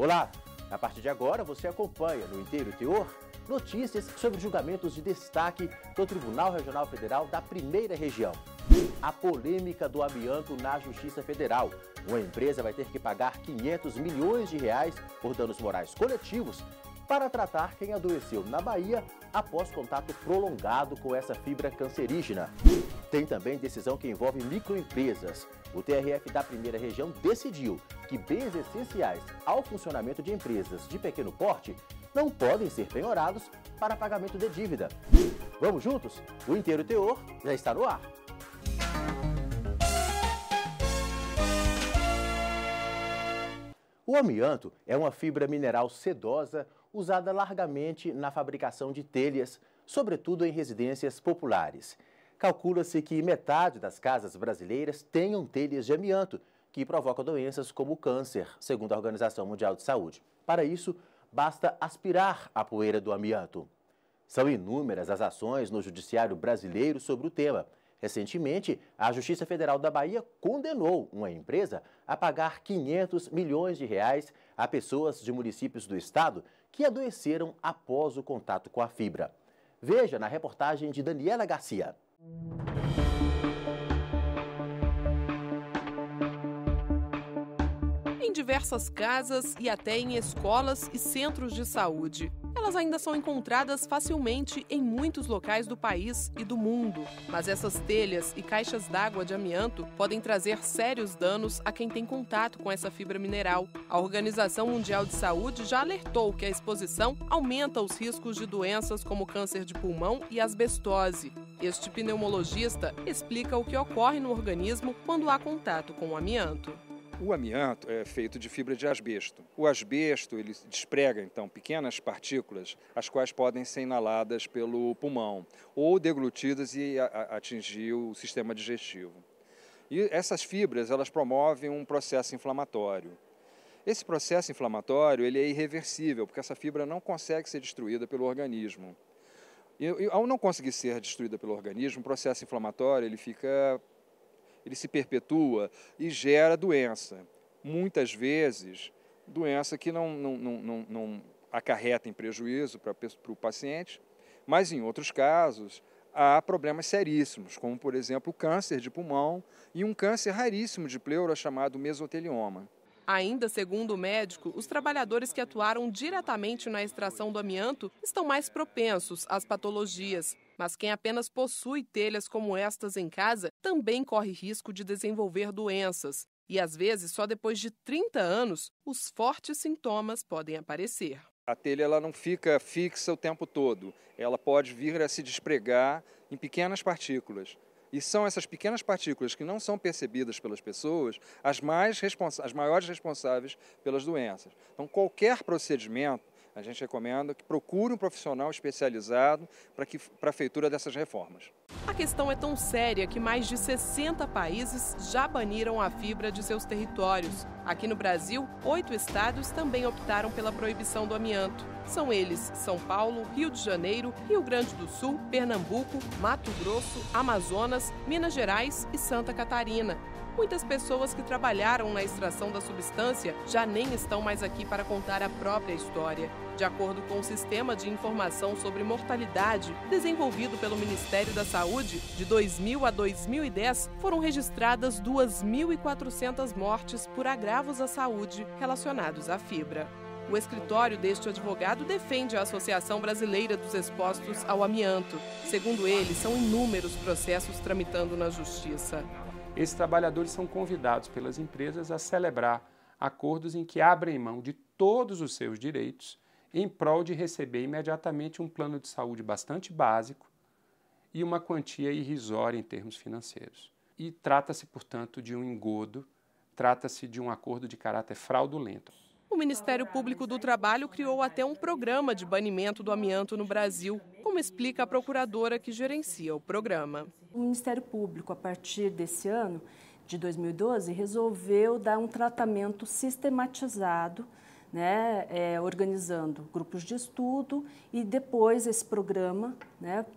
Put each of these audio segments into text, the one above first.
Olá! A partir de agora você acompanha no Inteiro Teor notícias sobre julgamentos de destaque do Tribunal Regional Federal da Primeira Região. A polêmica do amianto na Justiça Federal. Uma empresa vai ter que pagar R$500 milhões por danos morais coletivos para tratar quem adoeceu na Bahia após contato prolongado com essa fibra cancerígena. Tem também decisão que envolve microempresas. O TRF da Primeira Região decidiu que bens essenciais ao funcionamento de empresas de pequeno porte não podem ser penhorados para pagamento de dívida. Vamos juntos? O Inteiro Teor já está no ar. O amianto é uma fibra mineral sedosa usada largamente na fabricação de telhas, sobretudo em residências populares. Calcula-se que metade das casas brasileiras tenham telhas de amianto, que provocam doenças como o câncer, segundo a Organização Mundial de Saúde. Para isso, basta aspirar a poeira do amianto. São inúmeras as ações no judiciário brasileiro sobre o tema. Recentemente, a Justiça Federal da Bahia condenou uma empresa a pagar R$500 milhões a pessoas de municípios do estado que adoeceram após o contato com a fibra. Veja na reportagem de Daniela Garcia. Em diversas casas e até em escolas e centros de saúde. Elas ainda são encontradas facilmente em muitos locais do país e do mundo. Mas essas telhas e caixas d'água de amianto podem trazer sérios danos a quem tem contato com essa fibra mineral. A Organização Mundial de Saúde já alertou que a exposição aumenta os riscos de doenças como câncer de pulmão e asbestose. Este pneumologista explica o que ocorre no organismo quando há contato com o amianto. O amianto é feito de fibra de asbesto. O asbesto ele desprega, então, pequenas partículas, as quais podem ser inaladas pelo pulmão ou deglutidas e atingir o sistema digestivo. E essas fibras elas promovem um processo inflamatório. Esse processo inflamatório ele é irreversível, porque essa fibra não consegue ser destruída pelo organismo. E ao não conseguir ser destruída pelo organismo, o processo inflamatório ele se perpetua e gera doença. Muitas vezes, doença que não acarreta em prejuízo para o paciente, mas em outros casos há problemas seríssimos, como por exemplo o câncer de pulmão e um câncer raríssimo de pleura chamado mesotelioma. Ainda segundo o médico, os trabalhadores que atuaram diretamente na extração do amianto estão mais propensos às patologias. Mas quem apenas possui telhas como estas em casa também corre risco de desenvolver doenças. E às vezes, só depois de 30 anos, os fortes sintomas podem aparecer. A telha ela não fica fixa o tempo todo. Ela pode vir a se despregar em pequenas partículas. E são essas pequenas partículas que não são percebidas pelas pessoas as maiores responsáveis pelas doenças. Então, qualquer procedimento, a gente recomenda que procure um profissional especializado para a feitura dessas reformas. A questão é tão séria que mais de 60 países já baniram a fibra de seus territórios. Aqui no Brasil, 8 estados também optaram pela proibição do amianto. São eles São Paulo, Rio de Janeiro, Rio Grande do Sul, Pernambuco, Mato Grosso, Amazonas, Minas Gerais e Santa Catarina. Muitas pessoas que trabalharam na extração da substância já nem estão mais aqui para contar a própria história. De acordo com o Sistema de Informação sobre Mortalidade, desenvolvido pelo Ministério da Saúde, de 2000 a 2010, foram registradas 2.400 mortes por agravos à saúde relacionados à fibra. O escritório deste advogado defende a Associação Brasileira dos Expostos ao Amianto. Segundo ele, são inúmeros processos tramitando na Justiça. Esses trabalhadores são convidados pelas empresas a celebrar acordos em que abrem mão de todos os seus direitos em prol de receber imediatamente um plano de saúde bastante básico e uma quantia irrisória em termos financeiros. E trata-se, portanto, de um engodo, trata-se de um acordo de caráter fraudulento. O Ministério Público do Trabalho criou até um programa de banimento do amianto no Brasil, como explica a procuradora que gerencia o programa. O Ministério Público, a partir desse ano, de 2012, resolveu dar um tratamento sistematizado, organizando grupos de estudo e depois esse programa,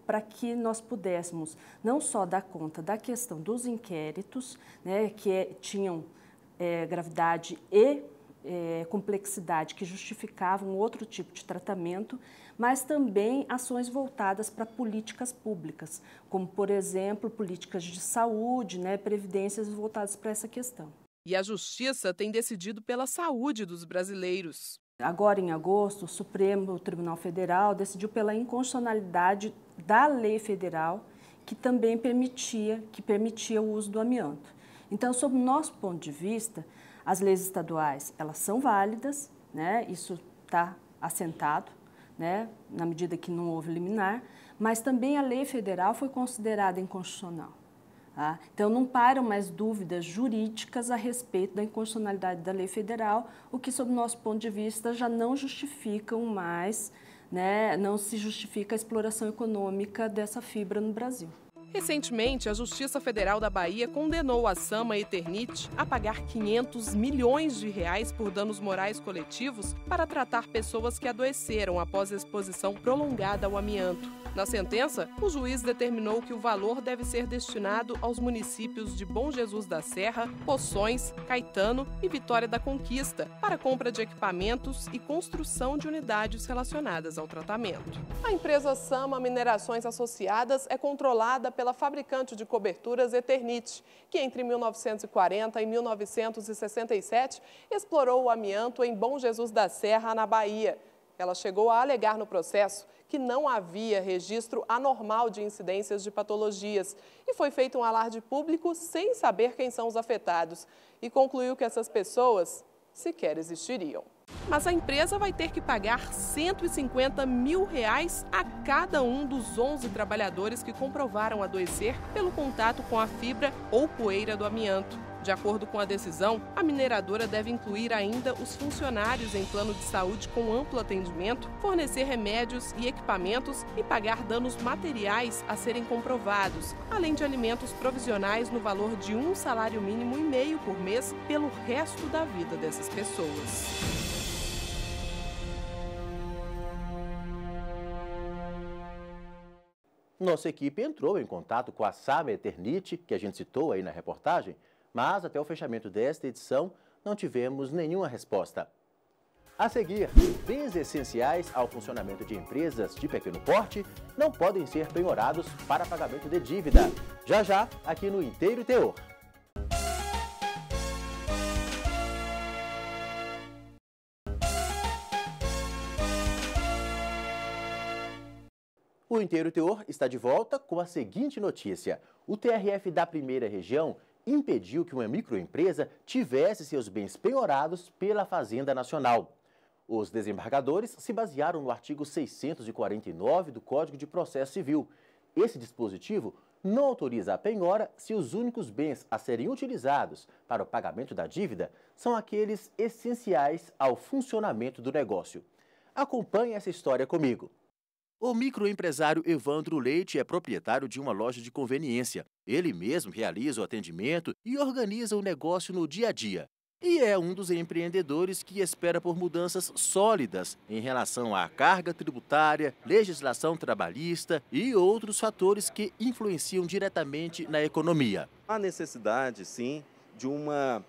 para que nós pudéssemos não só dar conta da questão dos inquéritos, que tinham gravidade e complexidade que justificavam outro tipo de tratamento, mas também ações voltadas para políticas públicas, como, por exemplo, políticas de saúde, previdências voltadas para essa questão. E a Justiça tem decidido pela saúde dos brasileiros. Agora, em agosto, o Supremo Tribunal Federal decidiu pela inconstitucionalidade da lei federal que também permitia o uso do amianto. Então, sob o nosso ponto de vista, as leis estaduais, elas são válidas, isso está assentado, na medida que não houve liminar, mas também a lei federal foi considerada inconstitucional. Tá? Então, não param mais dúvidas jurídicas a respeito da inconstitucionalidade da lei federal, o que, sob o nosso ponto de vista, já não justificam mais, não se justifica a exploração econômica dessa fibra no Brasil. Recentemente, a Justiça Federal da Bahia condenou a Sama Eternit a pagar 500 milhões de reais por danos morais coletivos para tratar pessoas que adoeceram após a exposição prolongada ao amianto. Na sentença, o juiz determinou que o valor deve ser destinado aos municípios de Bom Jesus da Serra, Poções, Caetano e Vitória da Conquista para compra de equipamentos e construção de unidades relacionadas ao tratamento. A empresa Sama Minerações Associadas é controlada pela fabricante de coberturas Eternit, que entre 1940 e 1967 explorou o amianto em Bom Jesus da Serra, na Bahia. Ela chegou a alegar no processo que não havia registro anormal de incidências de patologias e foi feito um alarde público sem saber quem são os afetados e concluiu que essas pessoas sequer existiriam. Mas a empresa vai ter que pagar 150 mil reais a cada um dos 11 trabalhadores que comprovaram adoecer pelo contato com a fibra ou poeira do amianto. De acordo com a decisão, a mineradora deve incluir ainda os funcionários em plano de saúde com amplo atendimento, fornecer remédios e equipamentos e pagar danos materiais a serem comprovados, além de alimentos provisionais no valor de um salário mínimo e meio por mês pelo resto da vida dessas pessoas. Nossa equipe entrou em contato com a Sama Eternit, que a gente citou aí na reportagem, mas até o fechamento desta edição não tivemos nenhuma resposta. A seguir, bens essenciais ao funcionamento de empresas de pequeno porte não podem ser penhorados para pagamento de dívida. Já, aqui no Inteiro Teor. O Inteiro Teor está de volta com a seguinte notícia. O TRF da Primeira Região impediu que uma microempresa tivesse seus bens penhorados pela Fazenda Nacional. Os desembargadores se basearam no artigo 649 do Código de Processo Civil. Esse dispositivo não autoriza a penhora se os únicos bens a serem utilizados para o pagamento da dívida são aqueles essenciais ao funcionamento do negócio. Acompanhe essa história comigo. O microempresário Evandro Leite é proprietário de uma loja de conveniência. Ele mesmo realiza o atendimento e organiza o negócio no dia a dia. E é um dos empreendedores que espera por mudanças sólidas em relação à carga tributária, legislação trabalhista e outros fatores que influenciam diretamente na economia. Há necessidade, sim, de uma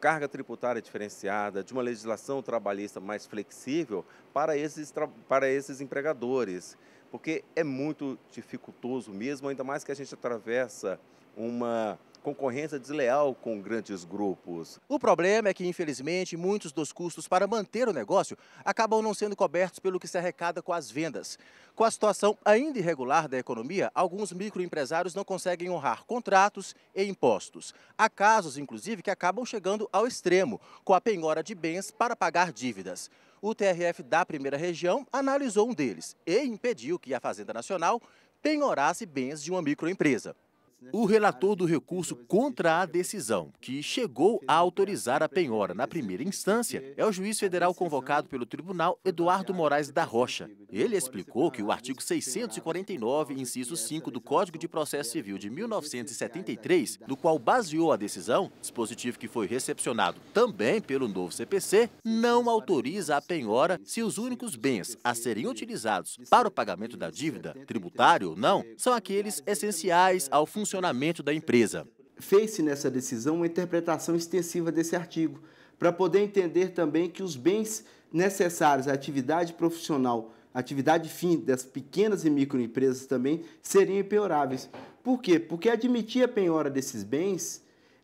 carga tributária diferenciada, de uma legislação trabalhista mais flexível para esses empregadores, porque é muito dificultoso mesmo, ainda mais que a gente atravessa uma concorrência desleal com grandes grupos. O problema é que, infelizmente, muitos dos custos para manter o negócio acabam não sendo cobertos pelo que se arrecada com as vendas. Com a situação ainda irregular da economia, alguns microempresários não conseguem honrar contratos e impostos. Há casos, inclusive, que acabam chegando ao extremo, com a penhora de bens para pagar dívidas. O TRF da Primeira Região analisou um deles e impediu que a Fazenda Nacional penhorasse bens de uma microempresa. O relator do recurso contra a decisão, que chegou a autorizar a penhora na primeira instância, é o juiz federal convocado pelo tribunal Eduardo Moraes da Rocha. Ele explicou que o artigo 649, inciso 5 do Código de Processo Civil de 1973, no qual baseou a decisão, dispositivo que foi recepcionado também pelo novo CPC, não autoriza a penhora se os únicos bens a serem utilizados para o pagamento da dívida, tributário ou não, são aqueles essenciais ao funcionamento da empresa. Fez-se nessa decisão uma interpretação extensiva desse artigo, para poder entender também que os bens necessários à atividade profissional, atividade fim das pequenas e microempresas também seriam impenhoráveis. Por quê? Porque admitir a penhora desses bens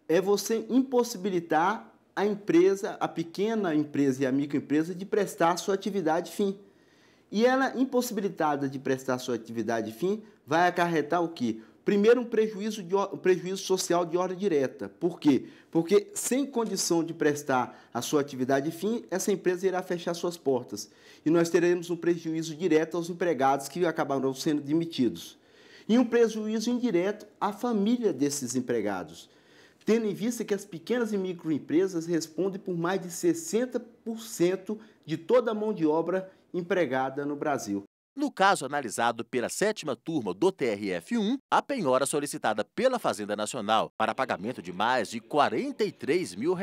é você impossibilitar a empresa, a pequena empresa e a microempresa de prestar a sua atividade fim. E ela, impossibilitada de prestar a sua atividade fim, vai acarretar o quê? Primeiro, um prejuízo social de ordem direta. Por quê? Porque, sem condição de prestar a sua atividade fim, essa empresa irá fechar suas portas. E nós teremos um prejuízo direto aos empregados que acabarão sendo demitidos. E um prejuízo indireto à família desses empregados, tendo em vista que as pequenas e microempresas respondem por mais de 60% de toda a mão de obra empregada no Brasil. No caso analisado pela 7ª turma do TRF1, a penhora solicitada pela Fazenda Nacional para pagamento de mais de R$ 43 mil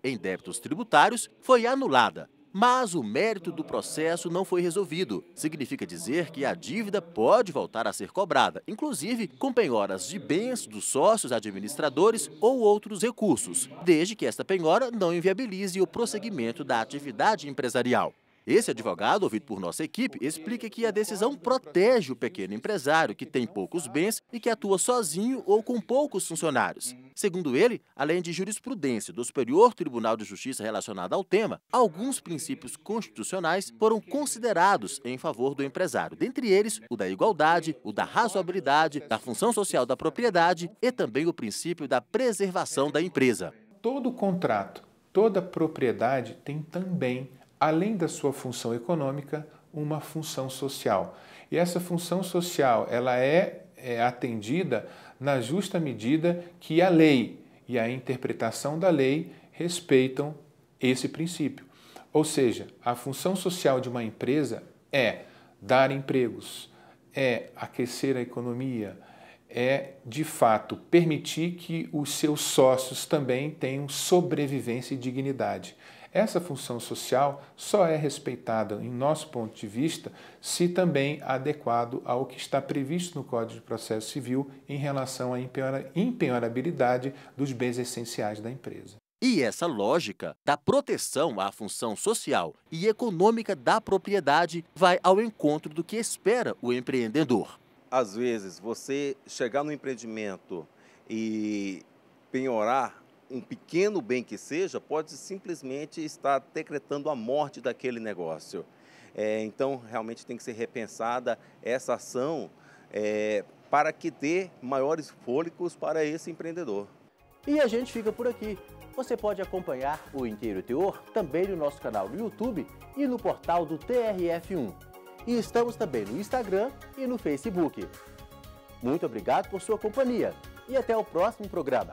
em débitos tributários foi anulada. Mas o mérito do processo não foi resolvido. Significa dizer que a dívida pode voltar a ser cobrada, inclusive com penhoras de bens dos sócios administradores ou outros recursos, desde que esta penhora não inviabilize o prosseguimento da atividade empresarial. Esse advogado, ouvido por nossa equipe, explica que a decisão protege o pequeno empresário que tem poucos bens e que atua sozinho ou com poucos funcionários. Segundo ele, além de jurisprudência do Superior Tribunal de Justiça relacionada ao tema, alguns princípios constitucionais foram considerados em favor do empresário, dentre eles o da igualdade, o da razoabilidade, da função social da propriedade e também o princípio da preservação da empresa. Todo contrato, toda propriedade tem também, além da sua função econômica, uma função social. E essa função social ela é atendida na justa medida que a lei e a interpretação da lei respeitam esse princípio. Ou seja, a função social de uma empresa é dar empregos, é aquecer a economia, é, de fato, permitir que os seus sócios também tenham sobrevivência e dignidade. Essa função social só é respeitada, em nosso ponto de vista, se também adequado ao que está previsto no Código de Processo Civil em relação à impenhorabilidade dos bens essenciais da empresa. E essa lógica da proteção à função social e econômica da propriedade vai ao encontro do que espera o empreendedor. Às vezes, você chegar no empreendimento e penhorar um pequeno bem que seja, pode simplesmente estar decretando a morte daquele negócio. Então, realmente tem que ser repensada essa ação para que dê maiores fôlegos para esse empreendedor. E a gente fica por aqui. Você pode acompanhar o Inteiro Teor também no nosso canal no YouTube e no portal do TRF1. E estamos também no Instagram e no Facebook. Muito obrigado por sua companhia e até o próximo programa.